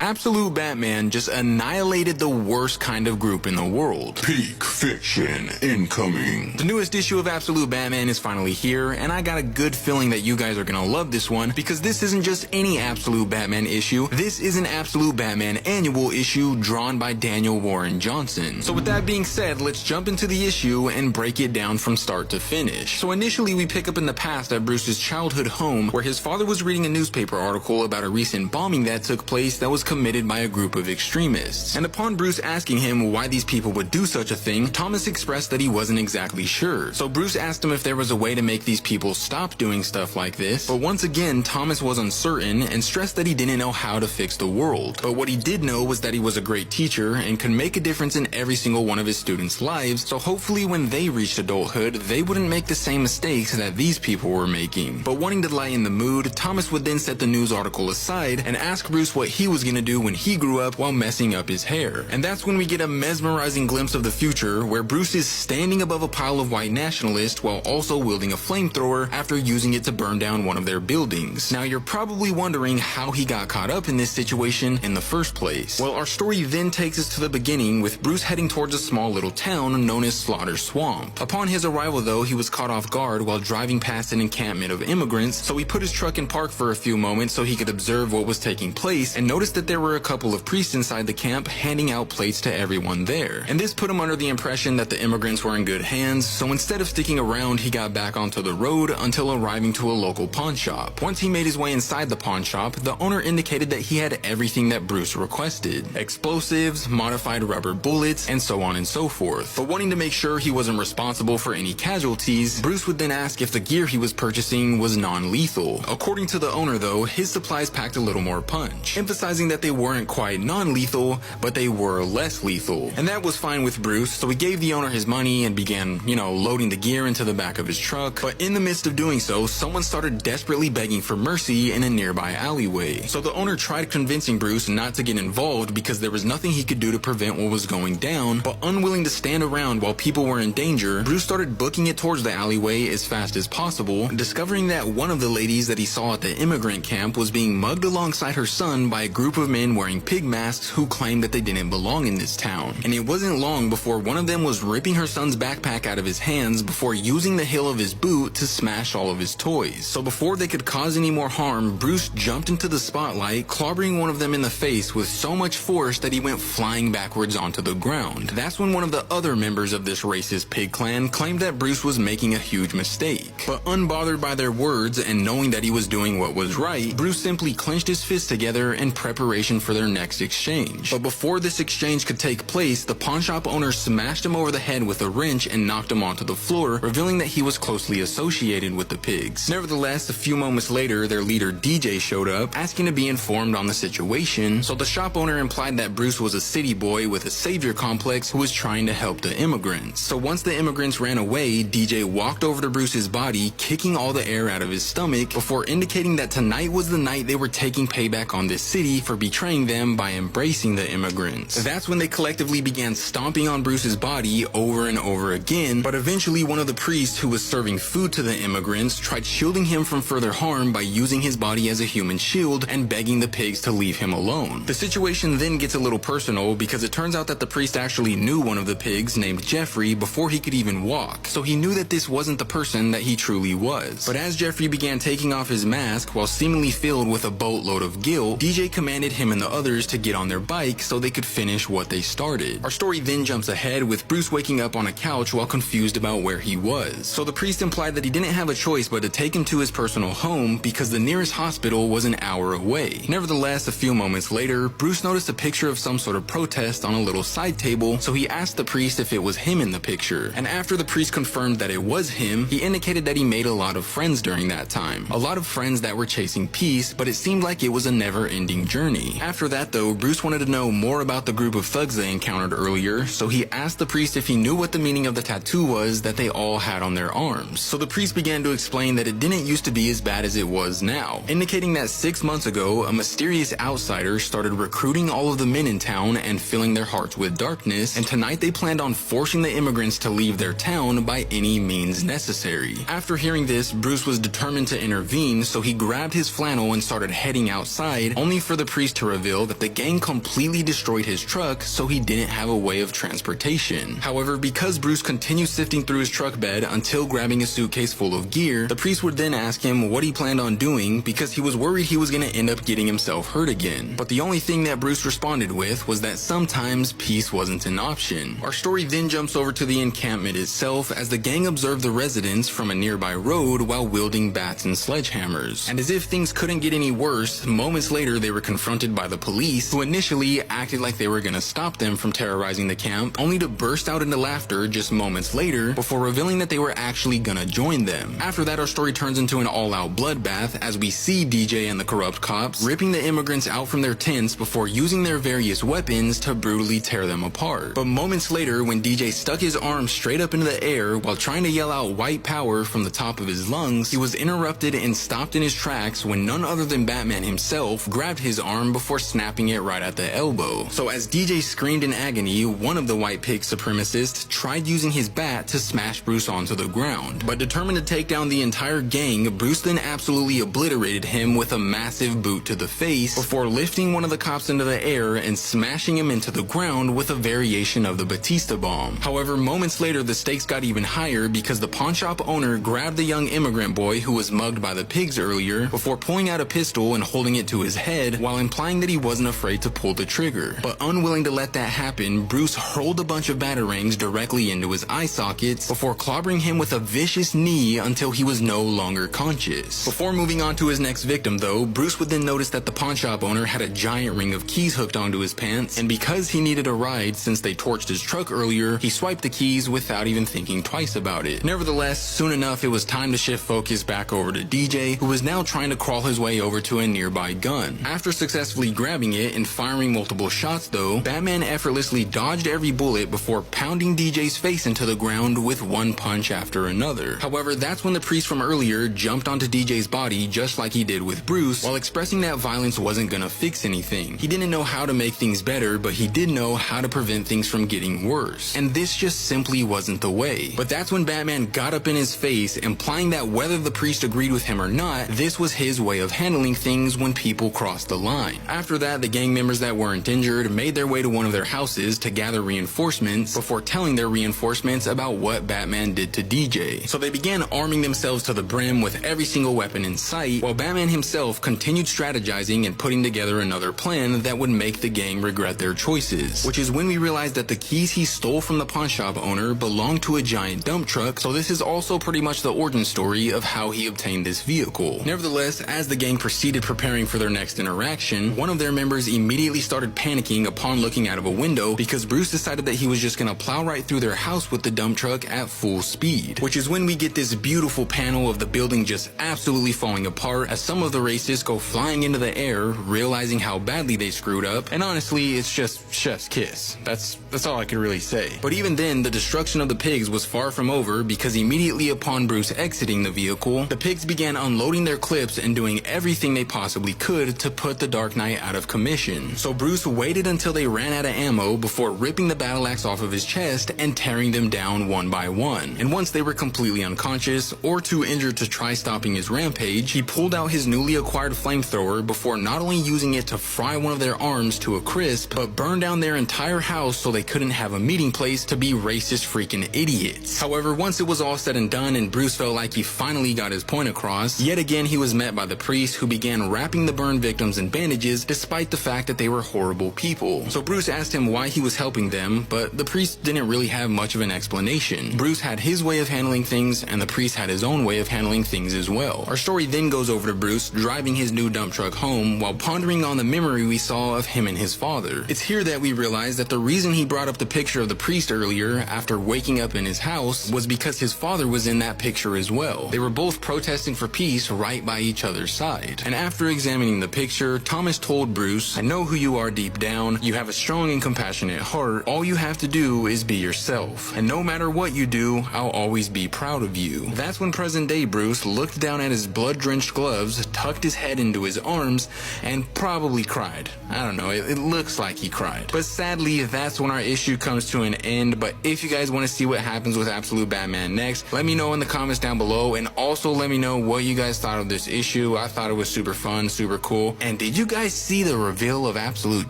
Absolute Batman just annihilated the worst kind of group in the world. Peak fiction incoming. The newest issue of Absolute Batman is finally here, and I got a good feeling that you guys are gonna love this one, because this isn't just any Absolute Batman issue. This is an Absolute Batman annual issue drawn by Daniel Warren Johnson. So with that being said, let's jump into the issue and break it down from start to finish. So initially we pick up in the past at Bruce's childhood home, where his father was reading a newspaper article about a recent bombing that took place that was committed by a group of extremists. And upon Bruce asking him why these people would do such a thing, Thomas expressed that he wasn't exactly sure. So Bruce asked him if there was a way to make these people stop doing stuff like this, but once again Thomas was uncertain and stressed that he didn't know how to fix the world. But what he did know was that he was a great teacher and could make a difference in every single one of his students' lives, so hopefully when they reached adulthood, they wouldn't make the same mistakes that these people were making. But wanting to lighten the mood, Thomas would then set the news article aside and ask Bruce what he was gonna do when he grew up while messing up his hair. And that's when we get a mesmerizing glimpse of the future, where Bruce is standing above a pile of white nationalists while also wielding a flamethrower after using it to burn down one of their buildings. Now you're probably wondering how he got caught up in this situation in the first place. Well, our story then takes us to the beginning, with Bruce heading towards a small little town known as Slaughter Swamp. Upon his arrival though, he was caught off guard while driving past an encampment of immigrants, so he put his truck in park for a few moments so he could observe what was taking place, and noticed that there were a couple of priests inside the camp handing out plates to everyone there. And this put him under the impression that the immigrants were in good hands, so instead of sticking around, he got back onto the road until arriving to a local pawn shop. Once he made his way inside the pawn shop, the owner indicated that he had everything that Bruce requested: explosives, modified rubber bullets, and so on and so forth. But wanting to make sure he wasn't responsible for any casualties, Bruce would then ask if the gear he was purchasing was non-lethal. According to the owner though, his supplies packed a little more punch, emphasizing that they weren't quite non-lethal, but they were less lethal. And that was fine with Bruce, so he gave the owner his money and began, loading the gear into the back of his truck. But in the midst of doing so, someone started desperately begging for mercy in a nearby alleyway. So the owner tried convincing Bruce not to get involved because there was nothing he could do to prevent what was going down, but unwilling to stand around while people were in danger, Bruce started booking it towards the alleyway as fast as possible, discovering that one of the ladies that he saw at the immigrant camp was being mugged alongside her son by a group of men wearing pig masks who claimed that they didn't belong in this town. And it wasn't long before one of them was ripping her son's backpack out of his hands before using the heel of his boot to smash all of his toys. So before they could cause any more harm, Bruce jumped into the spotlight, clobbering one of them in the face with so much force that he went flying backwards onto the ground. That's when one of the other members of this racist pig clan claimed that Bruce was making a huge mistake. But unbothered by their words and knowing that he was doing what was right, Bruce simply clenched his fists together in preparation for their next exchange. But before this exchange could take place, the pawn shop owner smashed him over the head with a wrench and knocked him onto the floor, revealing that he was closely associated with the pigs. Nevertheless, a few moments later, their leader DJ showed up, asking to be informed on the situation, so the shop owner implied that Bruce was a city boy with a savior complex who was trying to help the immigrants. So once the immigrants ran away, DJ walked over to Bruce's body, kicking all the air out of his stomach, before indicating that tonight was the night they were taking payback on this city for betraying them by embracing the immigrants. That's when they collectively began stomping on Bruce's body over and over again, but eventually one of the priests who was serving food to the immigrants tried shielding him from further harm by using his body as a human shield and begging the pigs to leave him alone. The situation then gets a little personal because it turns out that the priest actually knew one of the pigs named Jeffrey before he could even walk, so he knew that this wasn't the person that he truly was. But as Jeffrey began taking off his mask while seemingly filled with a boatload of guilt, DJ commanded him and the others to get on their bike so they could finish what they started. Our story then jumps ahead with Bruce waking up on a couch while confused about where he was. So the priest implied that he didn't have a choice but to take him to his personal home because the nearest hospital was an hour away. Nevertheless, a few moments later, Bruce noticed a picture of some sort of protest on a little side table, so he asked the priest if it was him in the picture. And after the priest confirmed that it was him, he indicated that he made a lot of friends during that time. A lot of friends that were chasing peace, but it seemed like it was a never-ending journey. After that though, Bruce wanted to know more about the group of thugs they encountered earlier, so he asked the priest if he knew what the meaning of the tattoo was that they all had on their arms. So the priest began to explain that it didn't used to be as bad as it was now, indicating that 6 months ago, a mysterious outsider started recruiting all of the men in town and filling their hearts with darkness, and tonight they planned on forcing the immigrants to leave their town by any means necessary. After hearing this, Bruce was determined to intervene, so he grabbed his flannel and started heading outside, only for the priest to reveal that the gang completely destroyed his truck, so he didn't have a way of transportation. However, because Bruce continued sifting through his truck bed until grabbing a suitcase full of gear, the priest would then ask him what he planned on doing because he was worried he was going to end up getting himself hurt again. But the only thing that Bruce responded with was that sometimes peace wasn't an option. Our story then jumps over to the encampment itself as the gang observed the residents from a nearby road while wielding bats and sledgehammers. And as if things couldn't get any worse, moments later they were confronted by the police, who initially acted like they were going to stop them from terrorizing the camp, only to burst out into laughter just moments later before revealing that they were actually gonna join them. After that, our story turns into an all-out bloodbath as we see DJ and the corrupt cops ripping the immigrants out from their tents before using their various weapons to brutally tear them apart. But moments later, when DJ stuck his arm straight up into the air while trying to yell out white power from the top of his lungs, he was interrupted and stopped in his tracks when none other than Batman himself grabbed his arm before snapping it right at the elbow. So as DJ screamed in agony, one of the White Pig supremacists tried using his bat to smash Bruce onto the ground. But determined to take down the entire gang, Bruce then absolutely obliterated him with a massive boot to the face before lifting one of the cops into the air and smashing him into the ground with a variation of the Batista bomb. However, moments later the stakes got even higher because the pawn shop owner grabbed the young immigrant boy who was mugged by the pigs earlier before pulling out a pistol and holding it to his head while implying that he wasn't afraid to pull the trigger. But unwilling to let that happen, Bruce hurled a bunch of batarangs directly into his eye sockets before clobbering him with a vicious knee until he was no longer conscious. Before moving on to his next victim though, Bruce would then notice that the pawn shop owner had a giant ring of keys hooked onto his pants, and because he needed a ride since they torched his truck earlier, he swiped the keys without even thinking twice about it. Nevertheless, soon enough it was time to shift focus back over to DJ, who was now trying to crawl his way over to a nearby gun. After successfully grabbing it and firing multiple shots though, Batman effortlessly dodged every bullet before pounding DJ's face into the ground with one punch after another. However, that's when the priest from earlier jumped onto DJ's body just like he did with Bruce, while expressing that violence wasn't gonna fix anything. He didn't know how to make things better, but he did know how to prevent things from getting worse. And this just simply wasn't the way. But that's when Batman got up in his face, implying that whether the priest agreed with him or not, this was his way of handling things when people crossed the line. After that, the gang members that weren't injured made their way to one of their houses to gather reinforcements before telling their reinforcements about what Batman did to DJ. So they began arming themselves to the brim with every single weapon in sight, while Batman himself continued strategizing and putting together another plan that would make the gang regret their choices. Which is when we realized that the keys he stole from the pawn shop owner belonged to a giant dump truck, so this is also pretty much the origin story of how he obtained this vehicle. Nevertheless, as the gang proceeded preparing for their next interaction, one of their members immediately started panicking upon looking out of a window because Bruce decided that he was just gonna plow right through their house with the dump truck at full speed. Which is when we get this beautiful panel of the building just absolutely falling apart as some of the racists go flying into the air, realizing how badly they screwed up, and honestly, it's just chef's kiss. That's all I can really say. But even then, the destruction of the pigs was far from over because immediately upon Bruce exiting the vehicle, the pigs began unloading their clips and doing everything they possibly could to put the Dark Knight out of commission. So Bruce waited until they ran out of ammo before ripping the battle axe off of his chest and tearing them down one by one. And once they were completely unconscious or too injured to try stopping his rampage, he pulled out his newly acquired flamethrower before not only using it to fry one of their arms to a crisp, but burn down their entire house so they couldn't have a meeting place to be racist freaking idiots. However, once it was all said and done and Bruce felt like he finally got his point across, yet again he was met by the priest, who began wrapping the burned victims in bandages despite the fact that they were horrible people. So Bruce asked him why he was helping them, but the priest didn't really have much of an explanation. Bruce had his way of handling things and the priest had his own way of handling things as well. Our story then goes over to Bruce driving his new dump truck home while pondering on the memory we saw of him and his father. It's here that we realize that the reason he brought up the picture of the priest earlier after waking up in his house was because his father was in that picture as well. They were both protesting for peace right by each other's side. And after examining the picture, Thomas told Bruce, "I know who you are deep down. You have a strong and compassionate heart. All you have to do is be yourself. And no matter what you do, I'll always be proud of you." That's when present day Bruce looked down at his blood-drenched gloves, tucked his head into his arms, and probably cried. I don't know, it looks like he cried. But sadly, that's when our issue comes to an end. But if you guys want to see what happens with Absolute Batman next, let me know in the comments down below, and also let me know what you guys thought of this issue. I thought it was super fun, super cool. And did you guys guys see the reveal of Absolute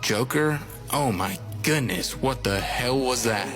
Joker? Oh my goodness, what the hell was that?